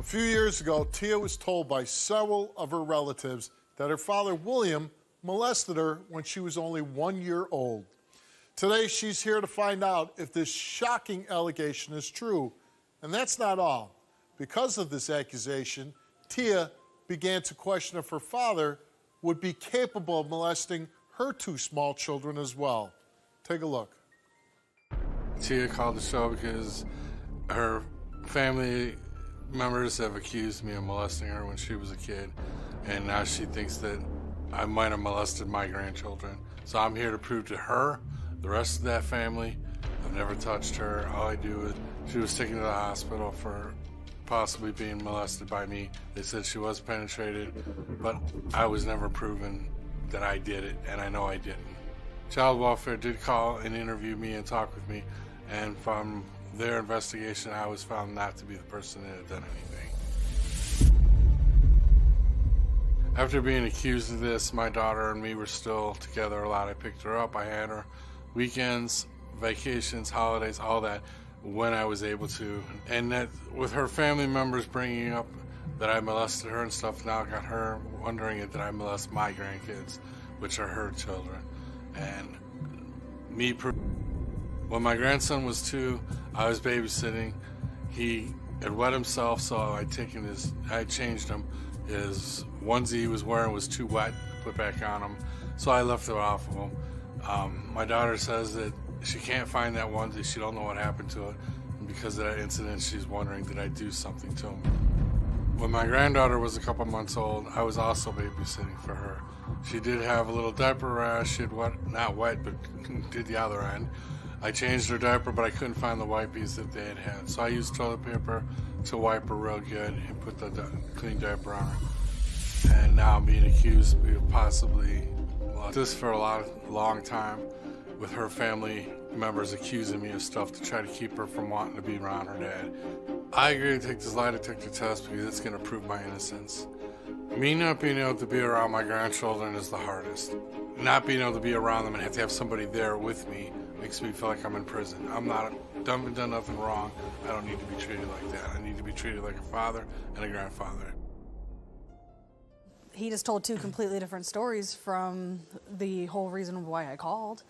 A few years ago, Tia was told by several of her relatives that her father, William, molested her when she was only 1 year old. Today, she's here to find out if this shocking allegation is true. And that's not all. Because of this accusation, Tia began to question if her father would be capable of molesting her two small children as well. Take a look. Tia called the show because her family members have accused me of molesting her when she was a kid, and now she thinks that I might have molested my grandchildren. So I'm here to prove to her, the rest of that family, I've never touched her. All I do is, she was taken to the hospital for possibly being molested by me. They said she was penetrated, but I was never proven that I did it, and I know I didn't. Child welfare did call and interview me and talk with me, and from their investigation, I was found not to be the person that had done anything. After being accused of this, my daughter and me were still together a lot. I picked her up, I had her weekends, vacations, holidays, all that, when I was able to. And that with her family members bringing up that I molested her and stuff, now got her wondering that I molest my grandkids, which are her children. And me, when my grandson was 2, I was babysitting. He had wet himself, so I changed him. His onesie he was wearing was too wet to put back on him, so I left it off of him. My daughter says that she can't find that onesie. She don't know what happened to it. And because of that incident, she's wondering, did I do something to him? When my granddaughter was a couple months old, I was also babysitting for her. She did have a little diaper rash. She had not wet, but did the other end. I changed her diaper, but I couldn't find the wipies that they had had. So I used toilet paper to wipe her real good and put the clean diaper on her. And now I'm being accused of possibly this for a long time, with her family members accusing me of stuff to try to keep her from wanting to be around her dad. I agree to take this lie detector test because it's going to prove my innocence. Me not being able to be around my grandchildren is the hardest. Not being able to be around them and have to have somebody there with me makes me feel like I'm in prison. I'm not done nothing wrong. I don't need to be treated like that. I need to be treated like a father and a grandfather. He just told 2 completely different stories from the whole reason why I called.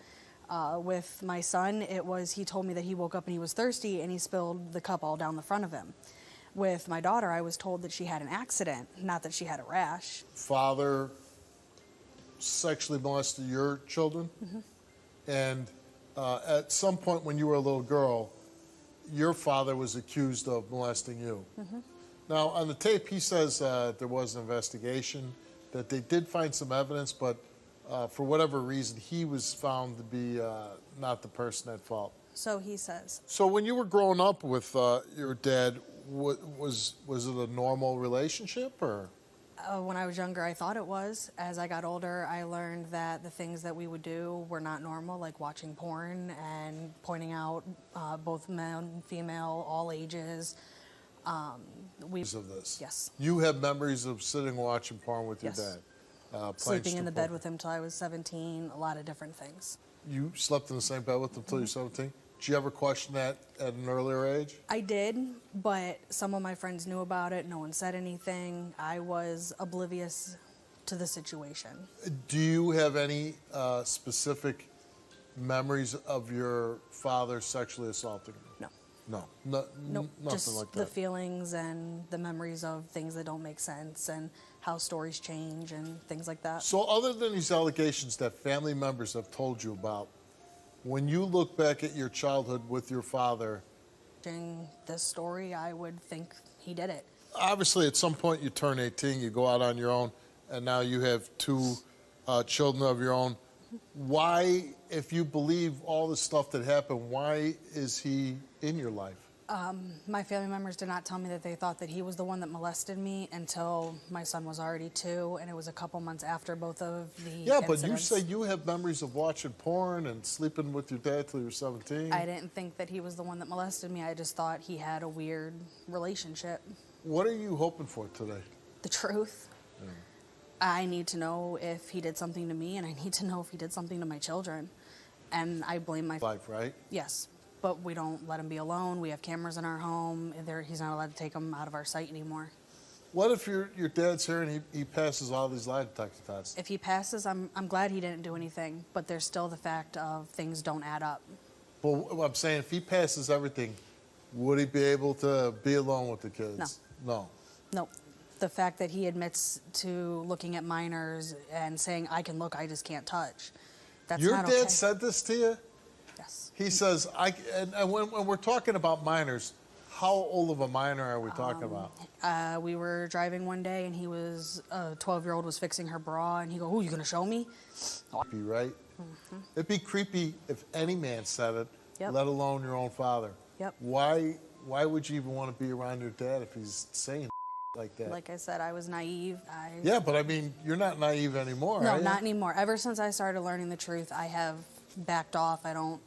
With my son, it was he told me that he woke up and he was thirsty and he spilled the cup all down the front of him. With my daughter, I was told that she had an accident, not that she had a rash. Father sexually molested your children? Mm-hmm. And at some point when you were a little girl, your father was accused of molesting you. Mm-hmm. Now, on the tape, he says there was an investigation, that they did find some evidence, but for whatever reason, he was found to be not the person at fault. So he says. So when you were growing up with your dad, was it a normal relationship, or? When I was younger, I thought it was. As I got older, I learned that the things that we would do were not normal, like watching porn and pointing out both men, female, all ages. Of this. Yes. You have memories of sitting watching porn with your Yes. dad? Sleeping in the bed with him till I was 17, a lot of different things. You slept in the same bed with him till you were 17? Did you ever question that at an earlier age? I did, but some of my friends knew about it. No one said anything. I was oblivious to the situation. Do you have any specific memories of your father sexually assaulting you? No. Nothing just like that. the feelings and the memories of things that don't make sense and how stories change and things like that. So other than these allegations that family members have told you about, when you look back at your childhood with your father... In this story, I would think he did it. Obviously, at some point you turn 18, you go out on your own, and now you have 2 children of your own. Why, if you believe all the stuff that happened, why is he in your life? My family members did not tell me that they thought that he was the one that molested me until my son was already 2, and it was a couple months after both of the incidents. But you say you have memories of watching porn and sleeping with your dad till you were 17. I didn't think that he was the one that molested me. I just thought he had a weird relationship. What are you hoping for today? The truth. Yeah. I need to know if he did something to me, and I need to know if he did something to my children. And I blame my... Life, right? Yes. but we don't let him be alone. We have cameras in our home. He's not allowed to take them out of our sight anymore. What if your dad's here and he passes all these lie detector tests? If he passes, I'm glad he didn't do anything, but there's still the fact of things don't add up. Well, what I'm saying, if he passes everything, would he be able to be alone with the kids? No. No. The fact that he admits to looking at minors and saying, I can look, I just can't touch. That's Your not dad okay. said this to you? Yes. He says, and when we're talking about minors, how old of a minor are we talking about? We were driving one day, and a 12-year-old was fixing her bra, and he go, "Oh, you gonna show me?" Be right? Mm-hmm. It'd be creepy if any man said it, Yep. let alone your own father. Yep. Why would you even want to be around your dad if he's saying like that? Like I said, I was naive. Yeah, but I mean, you're not naive anymore, No, are you? not anymore. Ever since I started learning the truth, I have backed off. I don't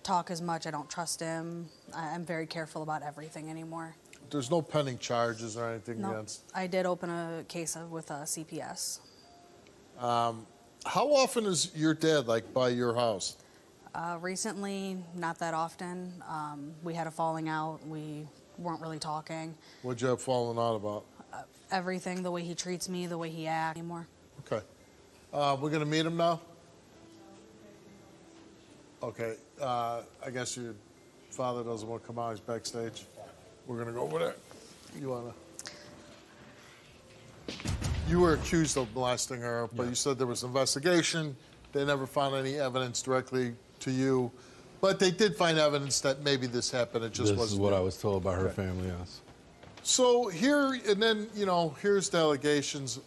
talk as much. I don't trust him. I'm very careful about everything anymore. There's no pending charges or anything No, against? I did open a case with CPS. How often is your dad, like, by your house? Recently, not that often. We had a falling out. We weren't really talking. What'd you have fallen out about? Everything, the way he treats me, the way he acts anymore. Okay. We're going to meet him now? Okay. I guess your father doesn't want to come out. He's backstage. We're going to go over there. You want to? You were accused of molesting her, but you said there was an investigation. They never found any evidence directly to you. But they did find evidence that maybe this happened. It just wasn't. This is what I was told by her family, yes. So here, and then, here's the allegations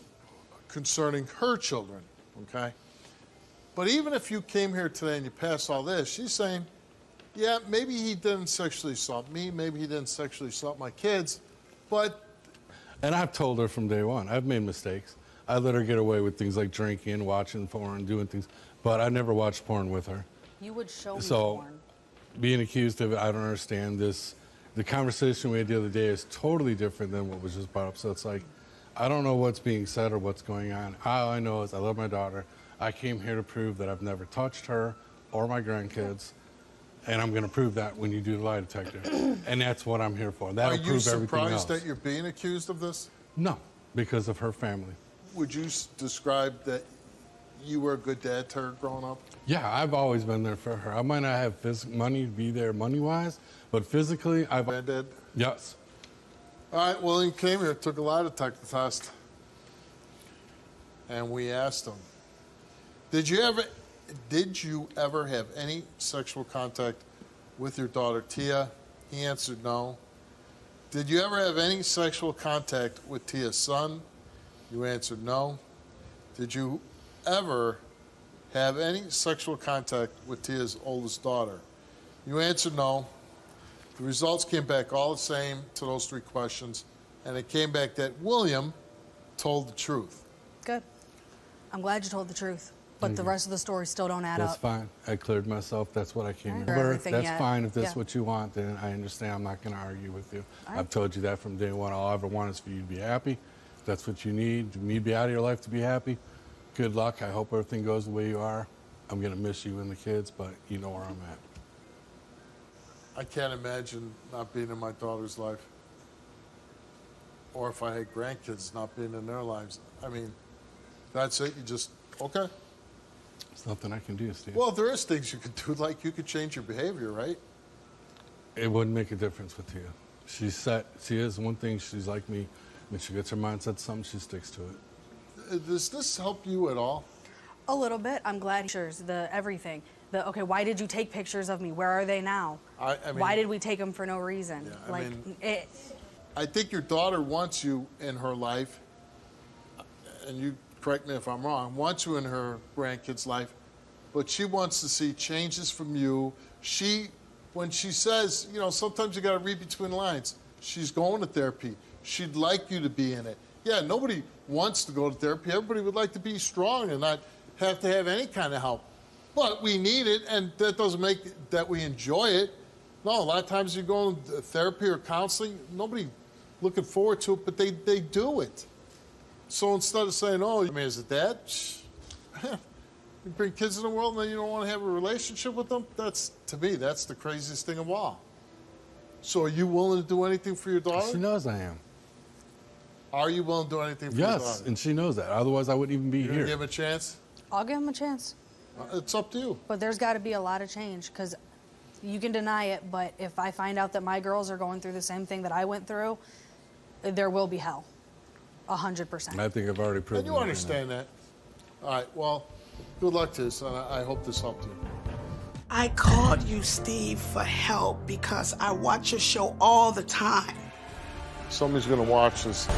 concerning her children, okay? But even if you came here today and you passed all this, she's saying, yeah, maybe he didn't sexually assault me, maybe he didn't sexually assault my kids, but... And I've told her from day one, I've made mistakes. I let her get away with things like drinking, watching porn, doing things, but I never watched porn with her. You would show me So, porn. being accused of it, I don't understand this. The conversation we had the other day is totally different than what was just brought up. So it's like, I don't know what's being said or what's going on. All I know is I love my daughter. I came here to prove that I've never touched her or my grandkids. And I'm going to prove that when you do the lie detector. And that's what I'm here for. That'll prove everything else. Are you surprised that you're being accused of this? No, because of her family. Would you describe that you were a good dad to her growing up? Yeah, I've always been there for her. I might not have money to be there money-wise, but physically, I've... Granddad? Yes. All right, well, he came here, took a lie detector test, and we asked him, did you ever have any sexual contact with your daughter, Tia? He answered no. Did you ever have any sexual contact with Tia's son? You answered no. Did you ever have any sexual contact with Tia's oldest daughter? You answered no. The results came back all the same to those three questions, and it came back that William told the truth. Good. I'm glad you told the truth. But the rest of the story still don't add That's up. fine. I cleared myself. That's what I came All right. here for. Everything That's yet. fine. If that's Yeah. what you want, then I understand. I'm not going to argue with you. All right. I've told you that from day one. All I ever want is for you to be happy. If that's what you need, me to be out of your life to be happy, good luck. I hope everything goes the way you are. I'm going to miss you and the kids, but you know where I'm at. I can't imagine not being in my daughter's life. Or if I had grandkids, not being in their lives. I mean, that's it. You just, okay. There's nothing I can do, Steve. Well, there is things you could do, like you could change your behavior, right? It wouldn't make a difference with Tia. She's set. She is one thing. She's like me. When she gets her mind set to something, she sticks to it. Does this help you at all? A little bit. I'm glad. Pictures, everything. Okay, why did you take pictures of me? Where are they now? I mean, why did we take them for no reason? Yeah, I mean, it. I think your daughter wants you in her life, and you correct me if I'm wrong, wants you in her grandkid's life, but she wants to see changes from you. When she says, sometimes you got to read between the lines, she's going to therapy. She'd like you to be in it. Yeah, nobody wants to go to therapy. Everybody would like to be strong and not have to have any kind of help. But we need it, and that doesn't make that we enjoy it. No, a lot of times you go to therapy or counseling, nobody looking forward to it, but they do it. So instead of saying, oh, I mean, as a dad, You bring kids in the world and then you don't want to have a relationship with them? That's, to me, that's the craziest thing of all. So are you willing to do anything for your daughter? She knows I am. Are you willing to do anything for your daughter? Yes, and she knows that. Otherwise, I wouldn't even be You're here. gonna give him a chance? I'll give him a chance. It's up to you. But there's got to be a lot of change, because you can deny it, but if I find out that my girls are going through the same thing that I went through, there will be hell. 100%. I think I've already proven And you understand that. All right, well, good luck to you, son. I hope this helped you. I called you, Steve, for help because I watch your show all the time. Somebody's gonna watch this.